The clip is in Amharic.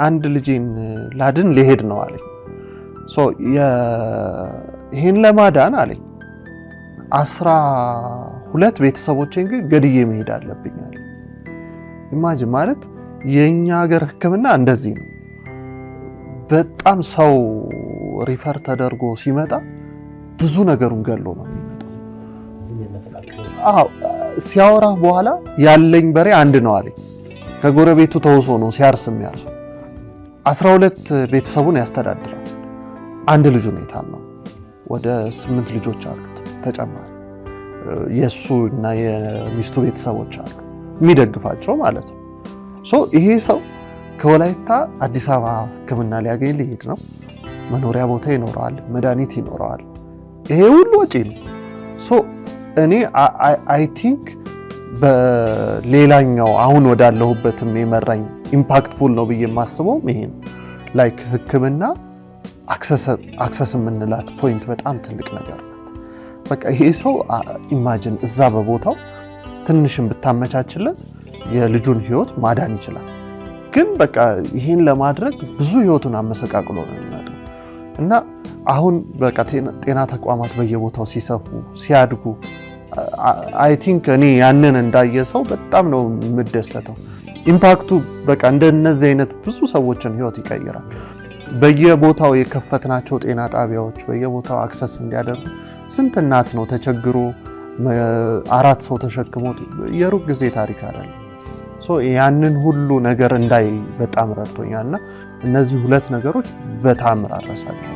አንድ ልጄን ላድን ሊሄድ ነው አለኝ። ይሄን ለማዳን አለኝ 12 ቤተሰቦቼን ግን ገድዬ መሄድ አለብኝ አለ። ኢማጂን ማለት የኛ ሀገር ሕክምና እንደዚህ ነው። በጣም ሰው ሪፈር ተደርጎ ሲመጣ ብዙ ነገሩን ገሎ ነው የሚመጣው። ሲያወራ በኋላ ያለኝ በሬ አንድ ነው አለኝ። ከጎረቤቱ ተውሶ ነው ሲያርስ የሚያርሰው። 12 ቤተሰቡን ያስተዳድራል። አንድ ልጁ ነው የታመመው። ወደ 8 ልጆች አሉት ተጨማሪ የሱ እና የሚስቱ ቤተሰቦች አሉ የሚደግፋቸው ማለት ነው። ይሄ ሰው ከወላይታ አዲስ አበባ ሕክምና ሊያገኝ ሊሄድ ነው። መኖሪያ ቦታ ይኖረዋል፣ መድኃኒት ይኖረዋል። ይሄ ሁሉ ወጪ ነው። እኔ አይ ቲንክ በሌላኛው አሁን ወዳለሁበትም የመራኝ ኢምፓክትፉል ነው ብዬ የማስበው ይሄ ነው። ላይክ ሕክምና አክሰስ የምንላት ፖይንት በጣም ትልቅ ነገር ናት። በቃ ይሄ ሰው ኢማጂን እዛ በቦታው ትንሽም ብታመቻችለት የልጁን ህይወት ማዳን ይችላል። ግን በቃ ይሄን ለማድረግ ብዙ ህይወቱን አመሰቃቅሎ ነው የሚመጣው እና አሁን በቃ ጤና ተቋማት በየቦታው ሲሰፉ ሲያድጉ አይ ቲንክ እኔ ያንን እንዳየ ሰው በጣም ነው የምደሰተው። ኢምፓክቱ በቃ እንደነዚህ አይነት ብዙ ሰዎችን ህይወት ይቀይራል። በየቦታው የከፈትናቸው ጤና ጣቢያዎች በየቦታው አክሰስ እንዲያደርጉ ስንት እናት ነው ተቸግሮ 4 ሰው ተሸክሞ የሩቅ ጊዜ ታሪክ አይደለም። ያንን ሁሉ ነገር እንዳይ በጣም ረድቶኛልና እነዚህ 2 ነገሮች በጣም አረሳቸው።